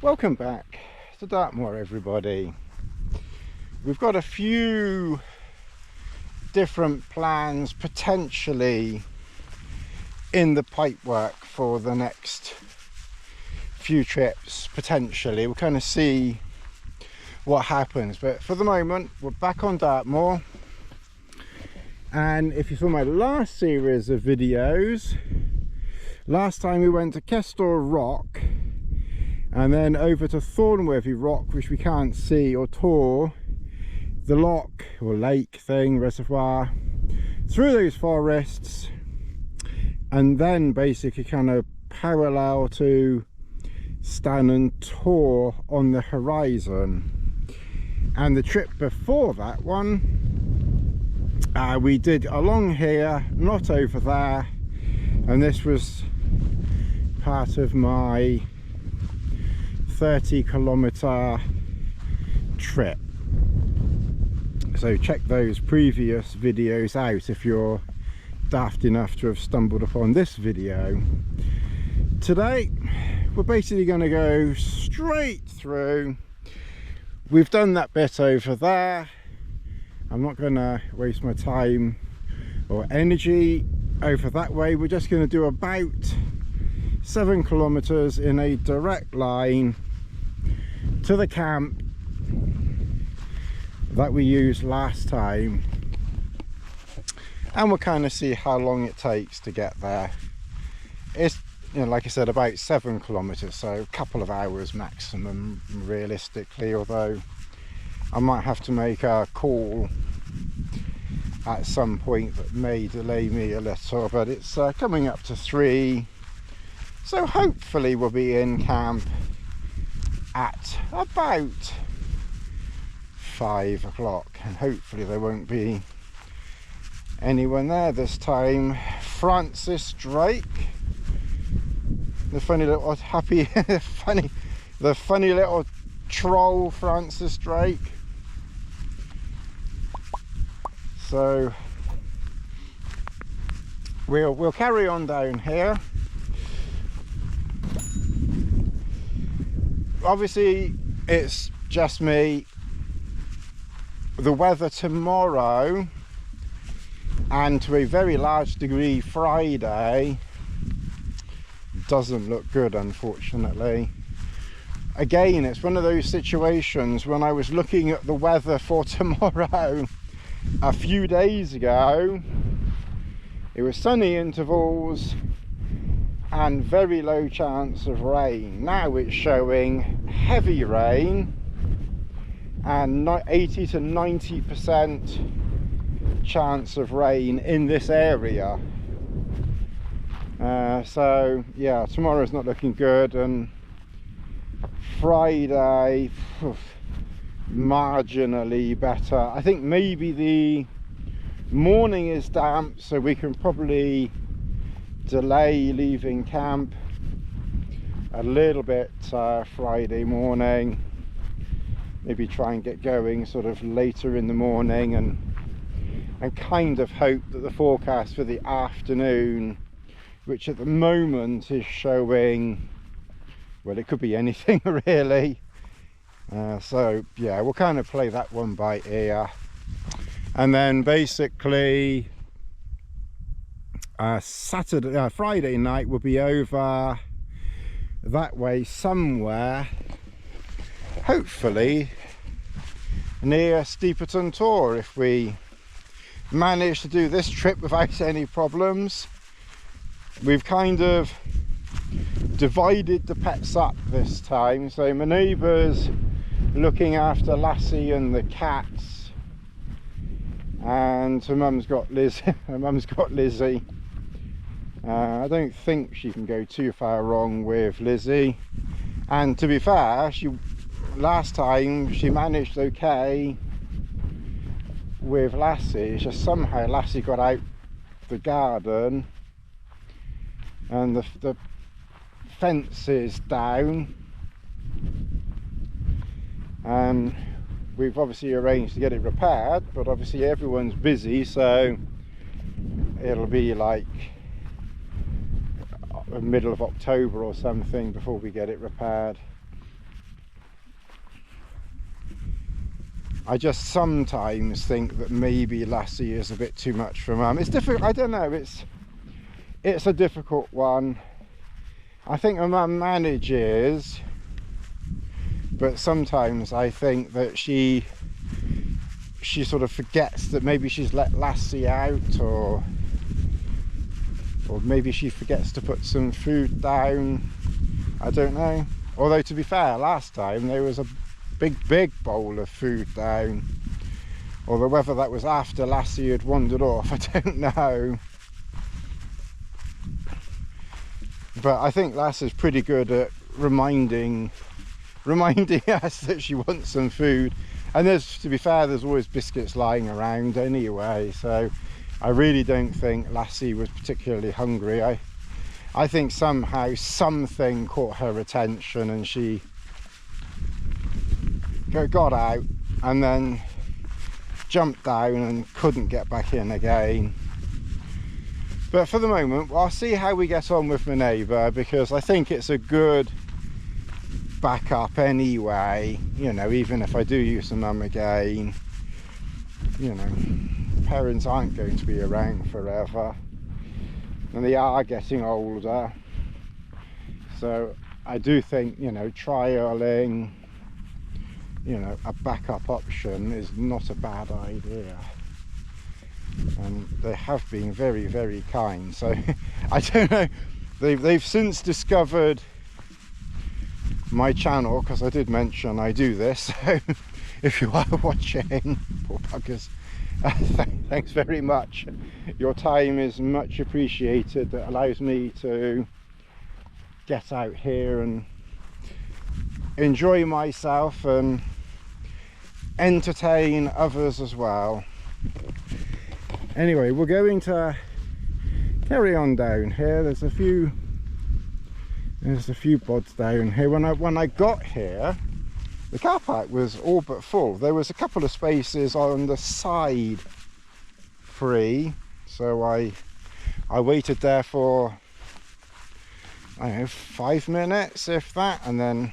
Welcome back to Dartmoor, everybody. We've got a few different plans potentially in the pipework for the next few trips. Potentially we'll kind of see what happens, but for the moment we're back on Dartmoor. And if you saw my last series of videos, last time we went to Kestor Rock and then over to Thornworthy Rock, which we can't see, or Tor, the lock or lake thing, reservoir, through those forests, and then basically kind of parallel to Stan and Tor on the horizon. And the trip before that one, we did along here, not over there, and this was part of my 30-kilometer trip. So check those previous videos out if you're daft enough to have stumbled upon this video. Today we're basically going to go straight through. We've done that bit over there. I'm not going to waste my time or energy over that way. We're just going to do about 7 kilometers in a direct line to the camp that we used last time, and we'll kind of see how long it takes to get there. It's, you know, like I said, about 7 kilometers, so a couple of hours maximum realistically, although I might have to make a call at some point that may delay me a little, but it's coming up to 3, so hopefully we'll be in camp at about 5 o'clock, and hopefully there won't be anyone there this time. Francis Drake, the funny little happy the funny little troll Francis Drake. So we'll carry on down here. Obviously it's just me. The weather tomorrow, and to a very large degree Friday, doesn't look good, unfortunately. Again, it's one of those situations when I was looking at the weather for tomorrow a few days ago, it was sunny intervals and very low chance of rain. Now it's showing heavy rain and 80 to 90% chance of rain in this area. So yeah, tomorrow's not looking good, and Friday marginally better. I think maybe the morning is damp, so we can probably delay leaving camp a little bit Friday morning, maybe try and get going sort of later in the morning, and kind of hope that the forecast for the afternoon, which at the moment is showing, well, it could be anything really, so yeah, we'll kind of play that one by ear. And then basically Friday night will be over that way somewhere, hopefully near Steeperton Tor, if we manage to do this trip without any problems. We've kind of divided the pets up this time, so my neighbour's looking after Lassie and the cats, and her mum's got Lizzie. I don't think she can go too far wrong with Lizzie, and to be fair, last time she managed okay with Lassie. It's just somehow Lassie got out the garden and the fence is down, and we've obviously arranged to get it repaired, but obviously everyone's busy, so it'll be like the middle of October or something before we get it repaired. I just sometimes think that maybe Lassie is a bit too much for Mum. It's difficult, I don't know, it's a difficult one. I think my Mum manages, but sometimes I think that she sort of forgets that maybe she's let Lassie out, or maybe she forgets to put some food down. I don't know. Although, to be fair, last time there was a big bowl of food down. Although whether that was after Lassie had wandered off, I don't know. But I think Lassie's pretty good at reminding us that she wants some food. And to be fair, there's always biscuits lying around anyway, so I really don't think Lassie was particularly hungry. I think somehow something caught her attention and she got out and then jumped down and couldn't get back in again. But for the moment, I'll see how we get on with my neighbour, because I think it's a good backup anyway. You know, even if I do use the Mum again, you know, parents aren't going to be around forever, and they are getting older. So I do think, you know, trialing, you know, a backup option is not a bad idea. And they have been very, very kind. So I don't know, they've since discovered my channel, because I did mention I do this. So if you are watching, poor buggers, thanks very much. Your time is much appreciated. That allows me to get out here and enjoy myself and entertain others as well. Anyway, we're going to carry on down here. There's a few pods down here. When I got here, the car park was all but full. There was a couple of spaces on the side free, so I waited there for, I don't know, 5 minutes if that, and then,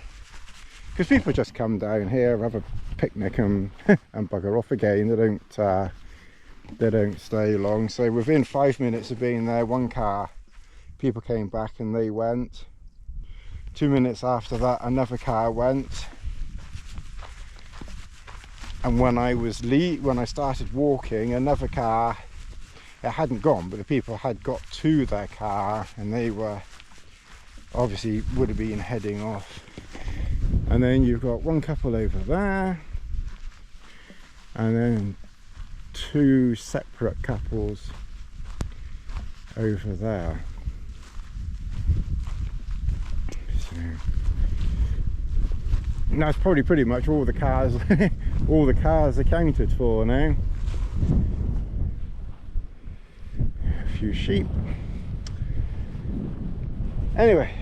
because people just come down here, have a picnic and bugger off again. They don't stay long. So within 5 minutes of being there, one car, people came back and they went. 2 minutes after that, another car went. And when I started walking, another car, it hadn't gone, but the people had got to their car and they were obviously would have been heading off. And then you've got one couple over there, and then 2 separate couples over there. So that's probably pretty much all the cars all the cars accounted for now. A few sheep. Anyway,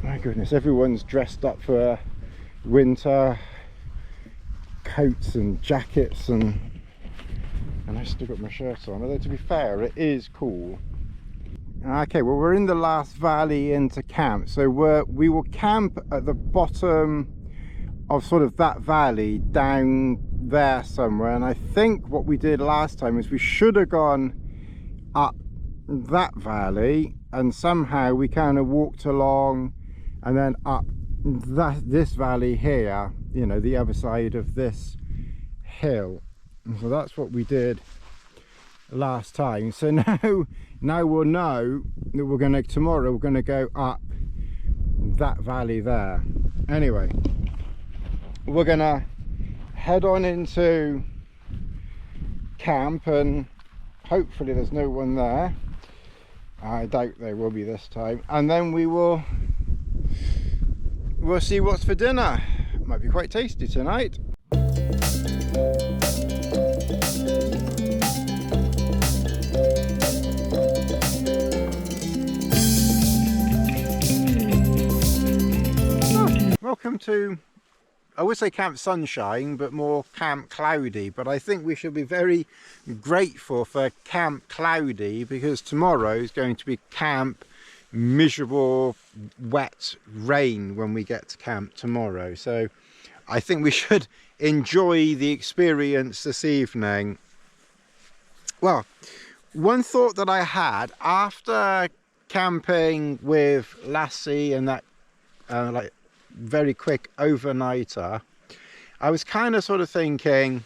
my goodness, everyone's dressed up for winter, coats and jackets, and I've still got my shirt on, although to be fair, it is cool. Okay, well, we're in the last valley into camp, so we will camp at the bottom of sort of that valley down there somewhere. And I think what we did last time is we should have gone up that valley, and somehow we kind of walked along and then up this valley here, you know, the other side of this hill. And so that's what we did last time. So now we'll know that tomorrow we're going to go up that valley there. Anyway, we're going to head on into camp, and hopefully there's no one there. I doubt there will be this time, and then we'll see what's for dinner. Might be quite tasty tonight. Welcome to, I would say Camp Sunshine, but more Camp Cloudy. But I think we should be very grateful for Camp Cloudy, because tomorrow is going to be Camp Miserable Wet Rain when we get to camp tomorrow. So I think we should enjoy the experience this evening. Well, one thought that I had after camping with Lassie and that like very quick overnighter, I was kind of sort of thinking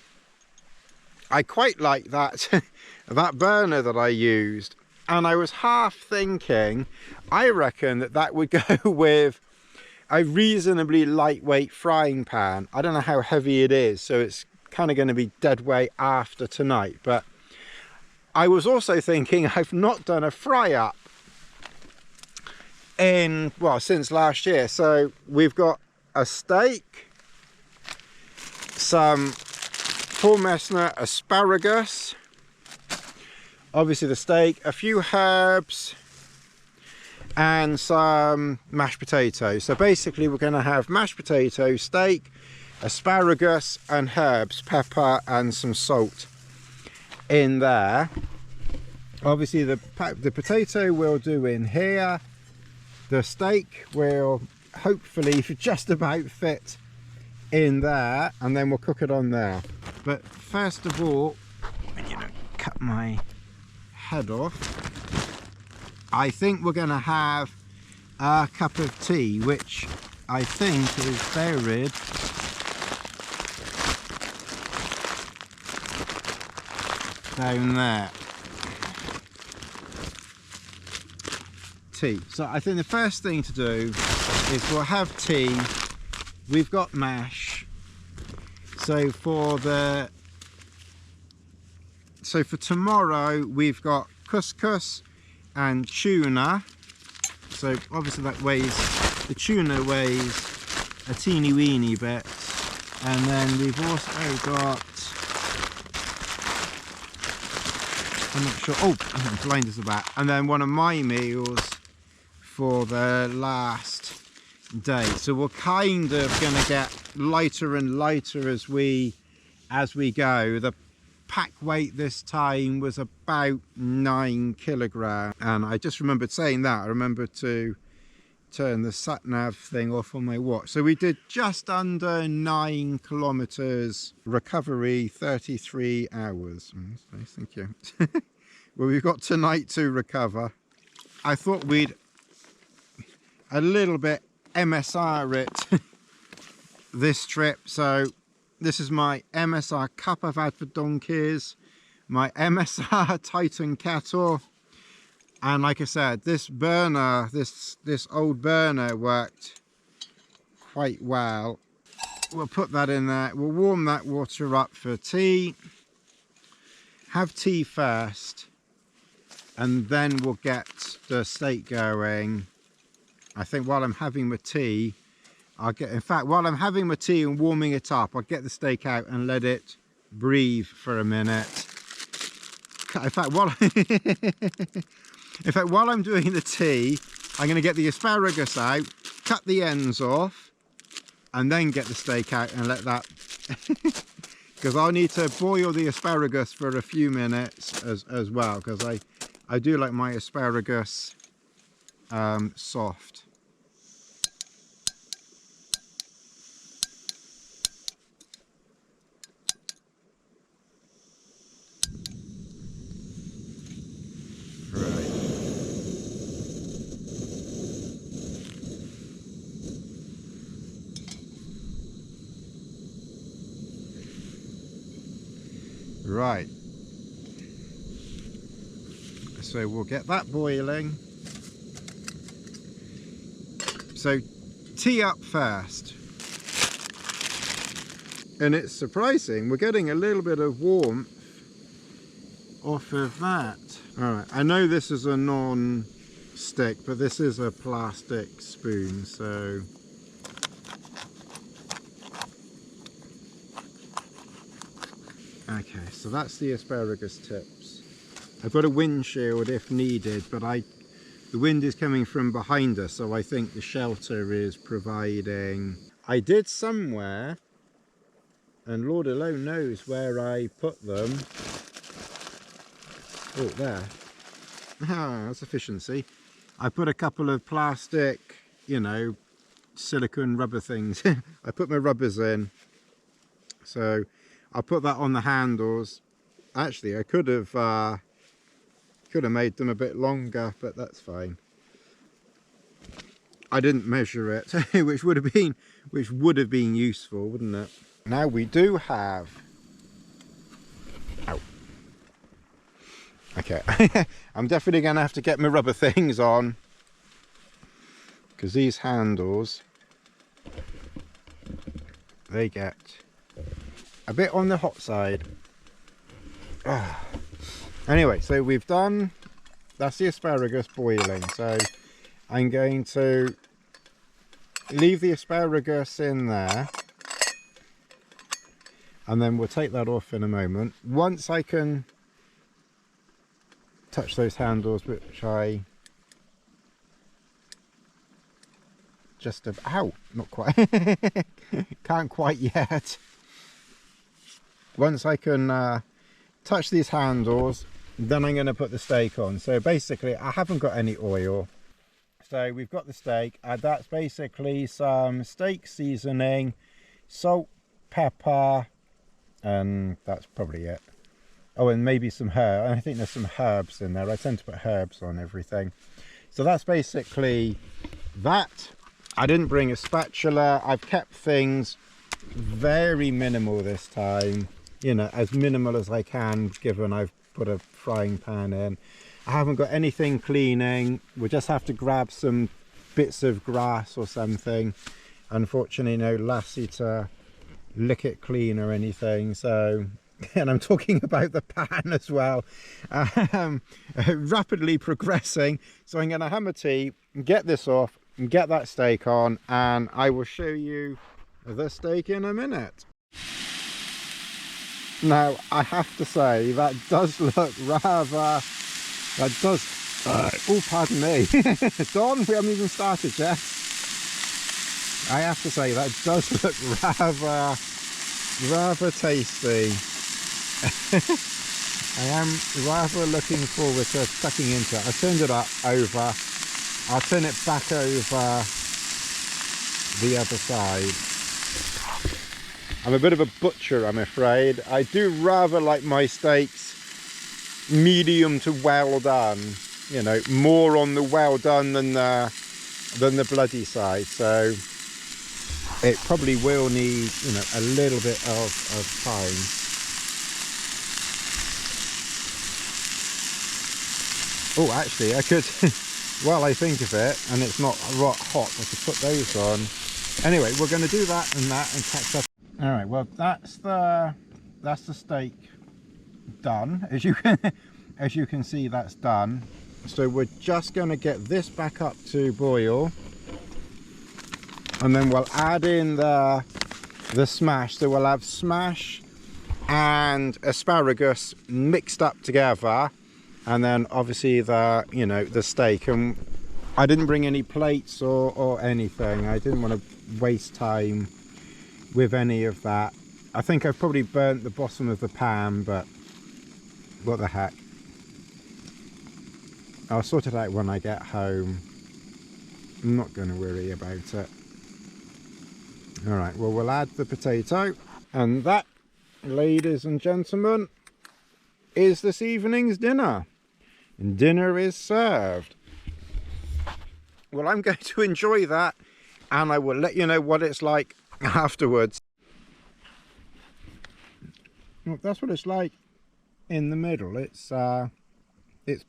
I quite like that that burner that I used, and I was half thinking I reckon that would go with a reasonably lightweight frying pan. I don't know how heavy it is, so it's kind of going to be dead weight after tonight. But I was also thinking I've not done a fry up in, well, since last year. So we've got a steak, some Paul Messner asparagus, obviously the steak, a few herbs, and some mashed potatoes. So basically we're going to have mashed potato, steak, asparagus and herbs, pepper and some salt in there. Obviously the potato we'll do in here, the steak will hopefully just about fit in there, and then we'll cook it on there. But first of all, I'm going to cut my head off. I think we're going to have a cup of tea, which I think is buried down there. Tea. So I think the first thing to do is we'll have tea. We've got mash. So for tomorrow we've got couscous and tuna. So obviously the tuna weighs a teeny weeny bit, and then we've also got, I'm not sure, oh, I'm blind as a bat, and then one of my meals for the last day. So we're kind of going to get lighter and lighter as we go. The pack weight this time was about 9 kilograms, and I just remembered saying that. I remembered to turn the sat nav thing off on my watch. So we did just under 9 kilometers, recovery 33 hours. That's nice, thank you. Well, we've got tonight to recover. I thought we'd a little bit MSR it this trip. So this is my MSR cup I've had for donkeys, my MSR Titan kettle, and like I said, this burner, this old burner worked quite well. We'll put that in there. We'll warm that water up for tea. Have tea first, and then we'll get the steak going. I think while I'm having my tea, while I'm having my tea and warming it up, I'll get the steak out and let it breathe for a minute. In fact, while I'm doing the tea, I'm going to get the asparagus out, cut the ends off, and then get the steak out and let that, because I'll need to boil the asparagus for a few minutes as well, because I do like my asparagus soft. Right, so we'll get that boiling. So tea up first, and it's surprising, we're getting a little bit of warmth off of that. All right, I know this is a non-stick, but this is a plastic spoon, so okay, so that's the asparagus tips. I've got a windshield if needed, but the wind is coming from behind us, so I think the shelter is providing. I did somewhere, and Lord alone knows where I put them. Oh, there. Ah, that's efficiency. I put a couple of plastic, you know, silicone rubber things. I put my rubbers in, so I'll put that on the handles. Actually, I could have made them a bit longer, but that's fine. I didn't measure it, which would have been useful, wouldn't it? Now we do have. Ow. Okay, I'm definitely going to have to get my rubber things on, because these handles, they get a bit on the hot side. Anyway, so we've done, that's the asparagus boiling, so I'm going to leave the asparagus in there, and then we'll take that off in a moment. Once I can touch those handles, which I just ow, not quite can't quite yet. Once I can touch these handles, then I'm going to put the steak on. So basically I haven't got any oil, so we've got the steak, and that's basically some steak seasoning, salt, pepper, and that's probably it. Oh, and maybe some herb. I think there's some herbs in there. I tend to put herbs on everything. So that's basically that. I didn't bring a spatula. I've kept things very minimal this time, you know, as minimal as I can, given I've put a frying pan in. I haven't got anything cleaning. We'll just have to grab some bits of grass or something. Unfortunately, no lassie to lick it clean or anything, so, and I'm talking about the pan as well. Rapidly progressing, so I'm going to hammer tea, get this off, and get that steak on, and I will show you the steak in a minute. Now, I have to say, that does look rather, that does, oh, pardon me, Don, we haven't even started yet. I have to say, that does look rather tasty. I am rather looking forward to tucking into it. I turned it up over. I'll turn it back over the other side. I'm a bit of a butcher, I'm afraid. I do rather like my steaks medium to well done. You know, more on the well done than the bloody side. So it probably will need, you know, a little bit of time. Oh, actually, I could, while I think of it, and it's not hot, I could put those on. Anyway, we're going to do that and catch up. All right, well, that's the steak done. As you can see, that's done. So we're just going to get this back up to boil, and then we'll add in the smash. So we'll have smash and asparagus mixed up together, and then obviously the steak. And I didn't bring any plates or anything. I didn't want to waste time with any of that. I think I've probably burnt the bottom of the pan, but what the heck. I'll sort it out when I get home. I'm not going to worry about it. Alright, well, we'll add the potato, and that, ladies and gentlemen, is this evening's dinner. And dinner is served. Well, I'm going to enjoy that, and I will let you know what it's like afterwards. Well, that's what it's like in the middle. It's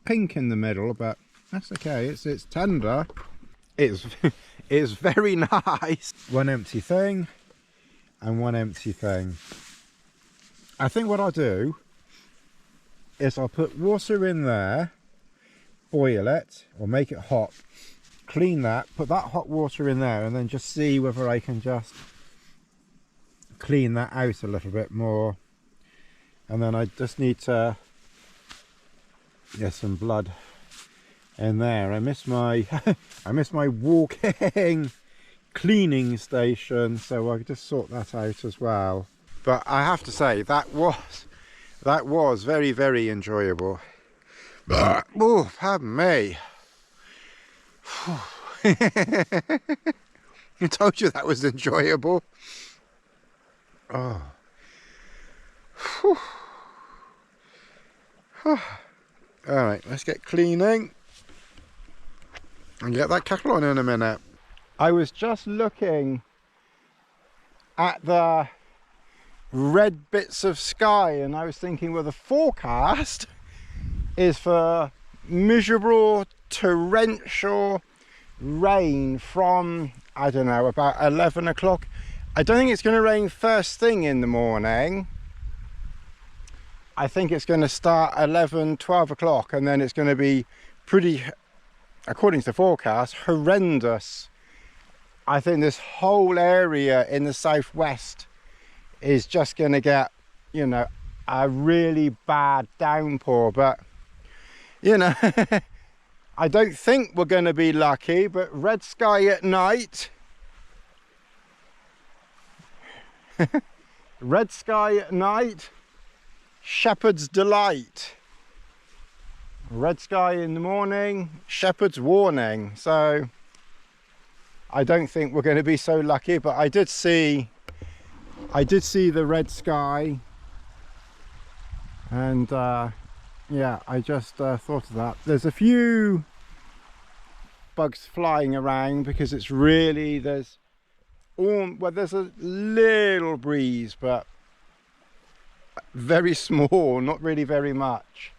pink in the middle, but that's okay. It's tender. It's very nice. One empty thing and one empty thing. I think what I'll do is I'll put water in there, boil it or make it hot, clean that, put that hot water in there, and then just see whether I can just clean that out a little bit more. And then I just need to get some blood in there. I miss my walking cleaning station, so I could just sort that out as well. But I have to say that was very, very enjoyable. Oh, pardon me. I told you that was enjoyable. Oh. Whew. Alright, let's get cleaning and get that kettle on in a minute. I was just looking at the red bits of sky and I was thinking, well, the forecast is for miserable torrential rain from, I don't know, about 11 o'clock. I don't think it's going to rain first thing in the morning. I think it's going to start 11, 12 o'clock and then it's going to be pretty, according to the forecast, horrendous. I think this whole area in the southwest is just going to get, you know, a really bad downpour. But, you know, I don't think we're going to be lucky, but red sky at night. Red sky at night. Shepherd's delight. Red sky in the morning, shepherd's warning. So I don't think we're going to be so lucky, but I did see the red sky, and yeah, I just thought of that. There's a few bugs flying around because it's really, there's a little breeze, but very small, not really very much.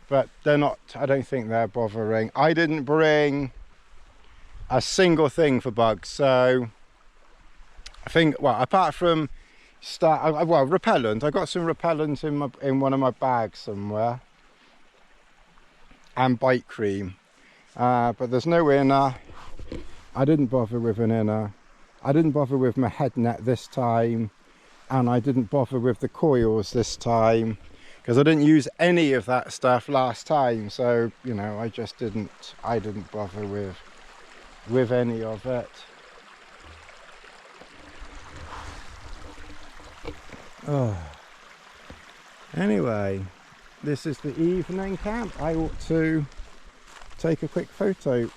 But they're not, I don't think they're bothering. I didn't bring a single thing for bugs, so I think, well, apart from repellent, I got some repellent in one of my bags somewhere, and bite cream, but there's no inner. I didn't bother with an inner. I didn't bother with my head net this time, and I didn't bother with the coils this time because I didn't use any of that stuff last time. So, you know, I didn't bother with any of it. Oh, anyway, this is the evening camp. I ought to take a quick photo